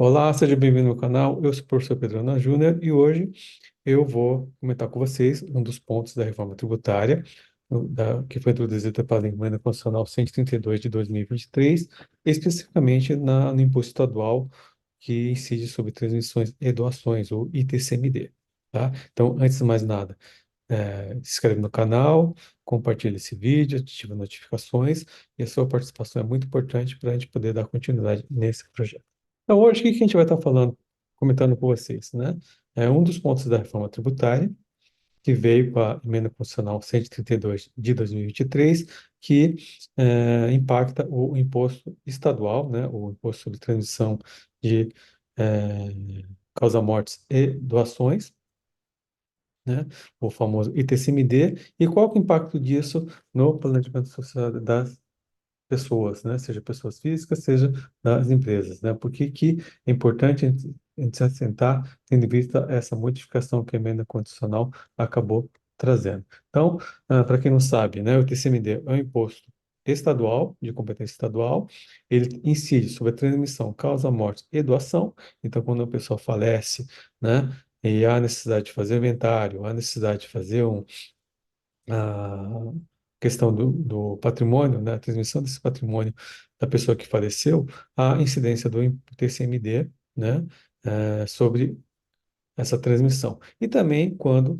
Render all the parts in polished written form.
Olá, seja bem-vindo ao canal. Eu sou o professor Pedro Ana Júnior e hoje eu vou comentar com vocês um dos pontos da reforma tributária que foi introduzida pela Emenda Constitucional 132 de 2023, especificamente no imposto estadual que incide sobre transmissões e doações, o ITCMD. Tá? Então, antes de mais nada, se inscreve no canal, compartilha esse vídeo, ativa notificações e a sua participação é muito importante para a gente poder dar continuidade nesse projeto. Então, hoje, o que que a gente vai estar falando, comentando com vocês, né? É um dos pontos da reforma tributária, que veio com a Emenda Constitucional 132 de 2023, que impacta o imposto estadual, né? O imposto sobre transmissão de causa-mortes e doações, né? O famoso ITCMD, e qual que é o impacto disso no planejamento social das pessoas, né? Seja pessoas físicas, seja das empresas, né? Por que que é importante a gente se assentar, tendo em vista essa modificação que a emenda constitucional acabou trazendo. Então, para quem não sabe, né, o TCMD é um imposto estadual, de competência estadual, ele incide sobre a transmissão, causa morte e doação. Então, quando a pessoa falece, né, e há necessidade de fazer inventário, há necessidade de fazer a questão do patrimônio, né, a transmissão desse patrimônio da pessoa que faleceu, a incidência do TCMD, né, sobre essa transmissão. E também quando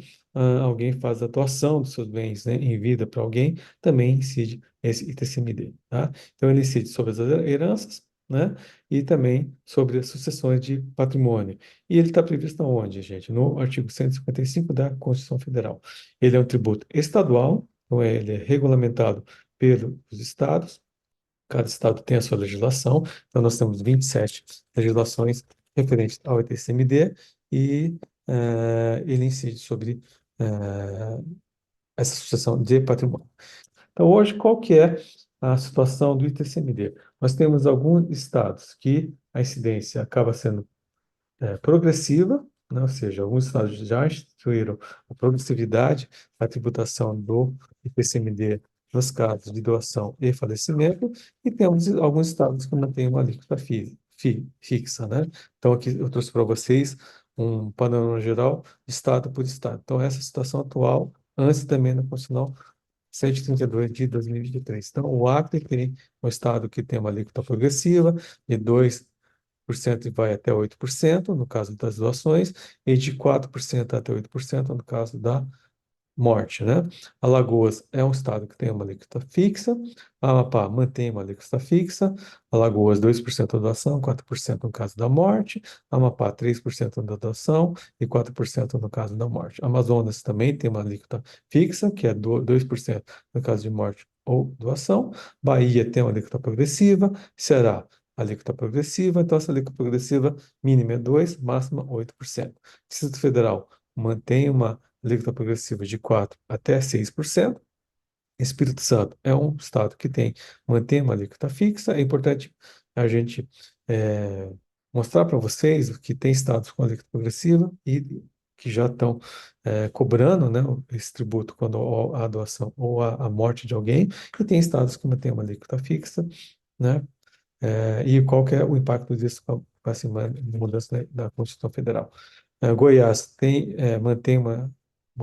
alguém faz a doação dos seus bens, né, em vida para alguém, também incide esse ITCMD, tá? Então ele incide sobre as heranças, né, e também sobre as sucessões de patrimônio. E ele está previsto onde, gente? No artigo 155 da Constituição Federal. Ele é um tributo estadual, então ele é regulamentado pelos estados. Cada estado tem a sua legislação, então nós temos 27 legislações referentes ao ITCMD e ele incide sobre essa sucessão de patrimônio. Então, hoje, qual que é a situação do ITCMD? Nós temos alguns estados que a incidência acaba sendo progressiva, né? Ou seja, alguns estados já instituíram a progressividade da tributação do IPCMD nos casos de doação e falecimento, e temos alguns estados que mantêm uma alíquota fixa, né? Então, aqui eu trouxe para vocês um panorama geral, estado por estado. Então, essa é a situação atual, antes da emenda constitucional 132 de 2023. Então, o Acre tem um estado que tem uma alíquota progressiva de 2% e vai até 8% no caso das doações, e de 4% até 8% no caso da morte, né? Alagoas é um estado que tem uma alíquota fixa, Amapá mantém uma alíquota fixa, Alagoas 2% da doação, 4% no caso da morte, Amapá 3% da doação e 4% no caso da morte. Amazonas também tem uma alíquota fixa, que é 2% no caso de morte ou doação, Bahia tem uma alíquota progressiva, Ceará alíquota progressiva, então essa alíquota progressiva mínima é 2, máxima 8%. Distrito Federal mantém uma alíquota progressiva de 4 até 6%. Espírito Santo é um estado que mantém uma alíquota fixa. É importante a gente mostrar para vocês que tem estados com alíquota progressiva e que já estão cobrando, né, esse tributo quando há a doação ou a morte de alguém, e tem estados que mantêm uma alíquota fixa, né, e qual que é o impacto disso com essa mudança da Constituição Federal. Goiás mantém uma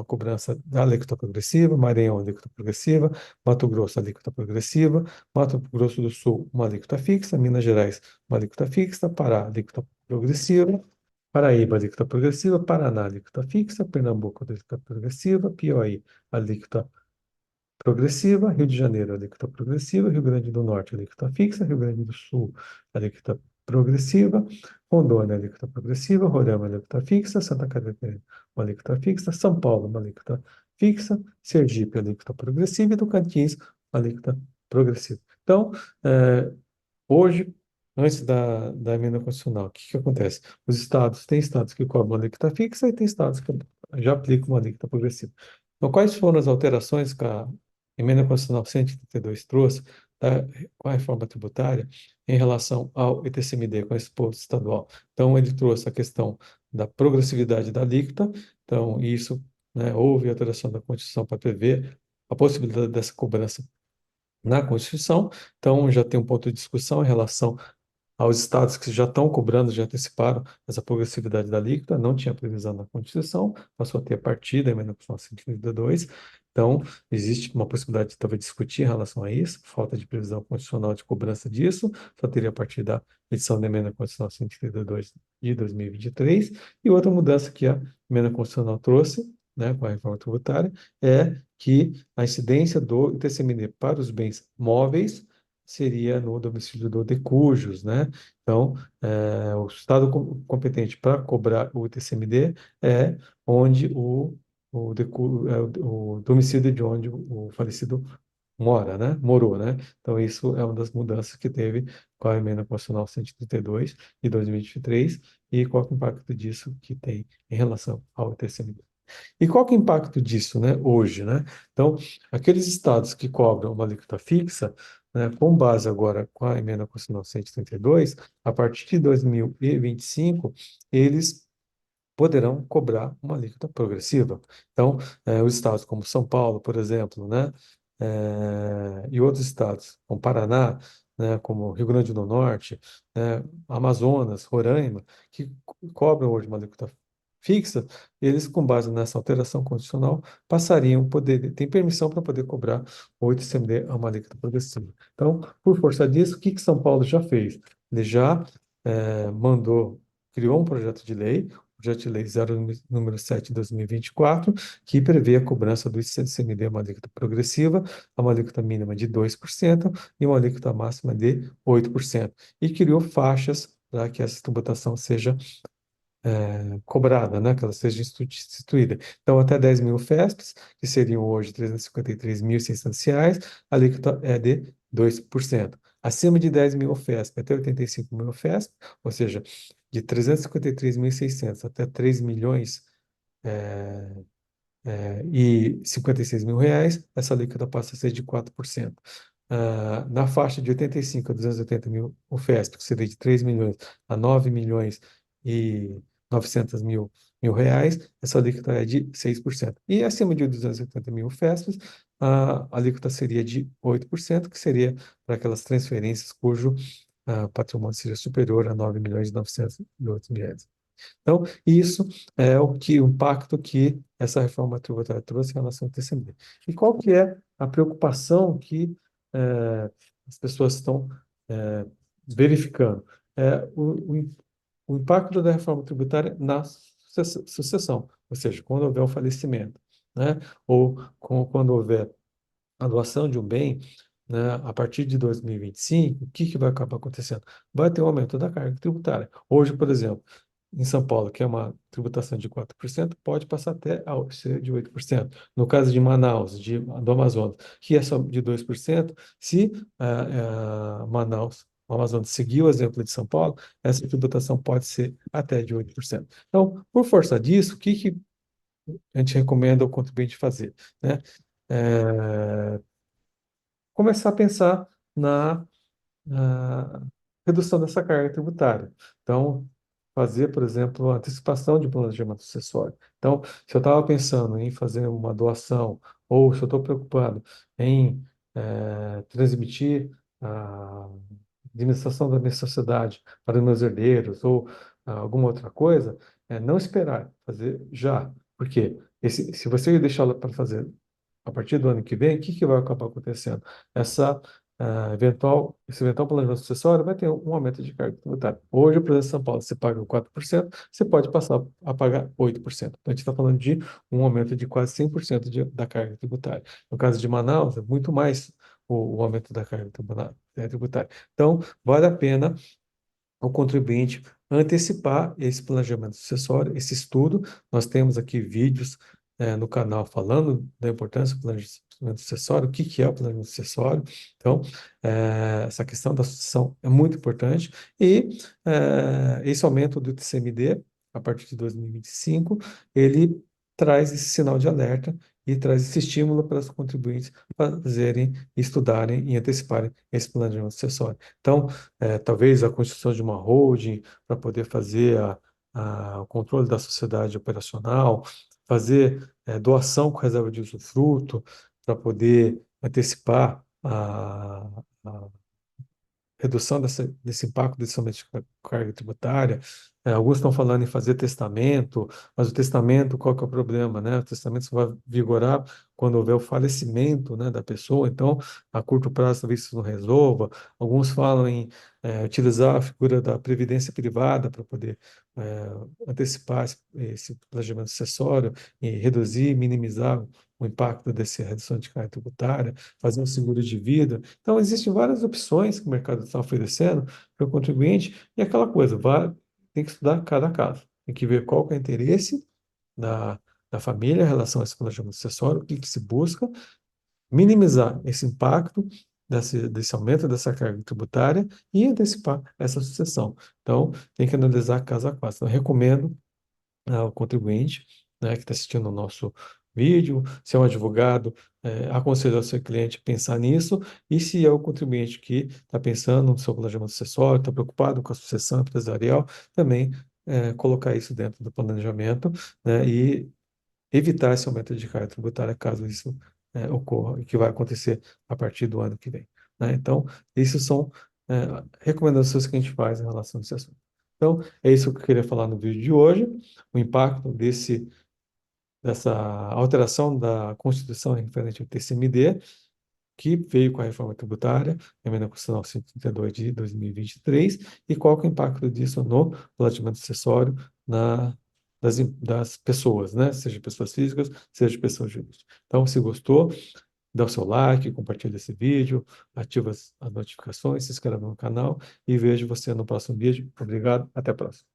cobrança da alíquota progressiva, Maranhão, alíquota progressiva, Mato Grosso, alíquota progressiva, Mato Grosso do Sul, uma alíquota fixa, Minas Gerais, uma alíquota fixa, Pará, alíquota progressiva, Paraíba, alíquota progressiva, Paraná, alíquota fixa, Pernambuco, alíquota progressiva, Piauí, alíquota progressiva, Rio de Janeiro, alíquota progressiva, Rio Grande do Norte, alíquota fixa, Rio Grande do Sul, alíquota progressiva, Rondônia, alíquota progressiva, Roraima, alíquota fixa, Santa Catarina, uma alíquota fixa, São Paulo, uma alíquota fixa, Sergipe, alíquota progressiva e Tocantins, alíquota progressiva. Então, hoje, antes da emenda constitucional, o que que acontece? Tem estados que cobram uma alíquota fixa e tem estados que já aplicam uma alíquota progressiva. Então, quais foram as alterações que a emenda constitucional 132 trouxe com a reforma tributária em relação ao ITCMD, com esse imposto estadual? Então, ele trouxe a questão da progressividade da alíquota, então, isso, né, houve alteração da Constituição para prever a possibilidade dessa cobrança na Constituição, então já tem um ponto de discussão em relação aos estados que já estão cobrando, já anteciparam essa progressividade da alíquota, não tinha previsão na Constituição, passou a ter a partir da emenda constitucional 132. Então, existe uma possibilidade de talvez discutir em relação a isso, falta de previsão constitucional de cobrança disso, só teria a partir da edição da emenda constitucional 132 de 2023. E outra mudança que a emenda constitucional trouxe, né, com a reforma tributária, é que a incidência do ITCMD para os bens móveis seria no domicílio do de cujos, né? Então, o estado competente para cobrar o ITCMD é onde o domicílio de onde o falecido mora, né? Morou, né? Então, isso é uma das mudanças que teve com a emenda constitucional 132 de 2023 e qual é o impacto disso que tem em relação ao ITCMD. E qual que é o impacto disso, né, hoje, né? Então, aqueles estados que cobram uma alíquota fixa, né, com base agora com a emenda constitucional 132, a partir de 2025, eles poderão cobrar uma alíquota progressiva. Então, os estados como São Paulo, por exemplo, né, e outros estados, como Paraná, né, como Rio Grande do Norte, né, Amazonas, Roraima, que cobram hoje uma alíquota fixa, eles, com base nessa alteração constitucional, passariam a poder, tem permissão para poder cobrar o ICMD a uma alíquota progressiva. Então, por força disso, o que São Paulo já fez? Ele já criou um projeto de lei, projeto de lei 0, número 7 de 2024, que prevê a cobrança do ICMD a uma alíquota progressiva, a uma alíquota mínima de 2% e uma alíquota máxima de 8%. E criou faixas para que essa tributação seja cobrada, né, que ela seja instituída. Então, até 10 mil FESPs, que seriam hoje R$ 353.600, a alíquota é de 2%. Acima de 10 mil FESP até 85 mil FESP, ou seja, de 353.600 até 3 milhões e R$ 56.000, essa alíquota passa a ser de 4%. Na faixa de 85 a 280 mil, o FESP, que seria de 3 milhões a 9 milhões e 900 mil reais, essa alíquota é de 6%. E acima de 280 mil FESPs, a alíquota seria de 8%, que seria para aquelas transferências cujo patrimônio seja superior a 9 milhões e 900 mil reais. Então, isso é o impacto que essa reforma tributária trouxe em relação ao TCMD. E qual que é a preocupação que as pessoas estão verificando? O impacto da reforma tributária na sucessão, ou seja, quando houver o falecimento, né? Ou quando houver a doação de um bem, né, a partir de 2025, o que vai acabar acontecendo? Vai ter um aumento da carga tributária. Hoje, por exemplo, em São Paulo, que é uma tributação de 4%, pode passar até a ser de 8%. No caso de Manaus, do Amazonas, que é só de 2%, se o Amazonas seguir o exemplo de São Paulo, essa tributação pode ser até de 8%. Então, por força disso, o que a gente recomenda o contribuinte fazer, né? É, começar a pensar na redução dessa carga tributária. Então, fazer, por exemplo, a antecipação de planejamento sucessório. Então, se eu estava pensando em fazer uma doação, ou se eu estou preocupado em transmitir a administração da minha sociedade para os meus herdeiros, ou alguma outra coisa, não esperar, fazer já. Porque se você deixar ela para fazer a partir do ano que vem, o que vai acabar acontecendo? Esse eventual planejamento sucessório vai ter um aumento de carga tributária. Hoje, por exemplo, em São Paulo, você paga 4%, você pode passar a pagar 8%. Então, a gente está falando de um aumento de quase 100% da carga tributária. No caso de Manaus, é muito mais o aumento da carga tributária. Então, vale a pena ao contribuinte antecipar esse planejamento sucessório, esse estudo. Nós temos aqui vídeos no canal falando da importância do planejamento sucessório, o que é o planejamento sucessório. Então, essa questão da sucessão é muito importante. E esse aumento do TCMD, a partir de 2025, ele traz esse sinal de alerta e traz esse estímulo para os contribuintes fazerem, estudarem e anteciparem esse planejamento sucessório. Então, talvez a construção de uma holding para poder fazer o controle da sociedade operacional, fazer doação com reserva de usufruto para poder antecipar a redução desse impacto desse aumento de carga tributária. Alguns estão falando em fazer testamento, mas o testamento, qual que é o problema, né? O testamento só vai vigorar quando houver o falecimento, né, da pessoa, então, a curto prazo, talvez isso não resolva. Alguns falam em utilizar a figura da previdência privada para poder antecipar esse planejamento sucessório e reduzir, minimizar o impacto dessa redução de carga tributária, fazer um seguro de vida. Então, existem várias opções que o mercado está oferecendo para o contribuinte, e aquela coisa, tem que estudar cada caso, tem que ver qual que é o interesse da, da família em relação a esse planejamento sucessório, o que que se busca, minimizar esse impacto desse aumento dessa carga tributária e antecipar essa sucessão. Então, tem que analisar caso a caso. Então, eu recomendo ao contribuinte, né, que está assistindo o nosso vídeo, se é um advogado, aconselho ao seu cliente a pensar nisso, e se é o contribuinte que está pensando no seu planejamento sucessório, está preocupado com a sucessão empresarial, também colocar isso dentro do planejamento, né, e evitar esse aumento de carga tributária caso isso ocorra, e que vai acontecer a partir do ano que vem, né? Então, isso são recomendações que a gente faz em relação a esse assunto. Então, é isso que eu queria falar no vídeo de hoje, o impacto dessa alteração da Constituição referente ao TCMD, que veio com a reforma tributária, a emenda constitucional 132 de 2023, e qual que é o impacto disso no planejamento sucessório das pessoas, né? Seja pessoas físicas, seja pessoas jurídicas. Então, se gostou, dá o seu like, compartilha esse vídeo, ativa as notificações, se inscreve no canal e vejo você no próximo vídeo. Obrigado, até a próxima.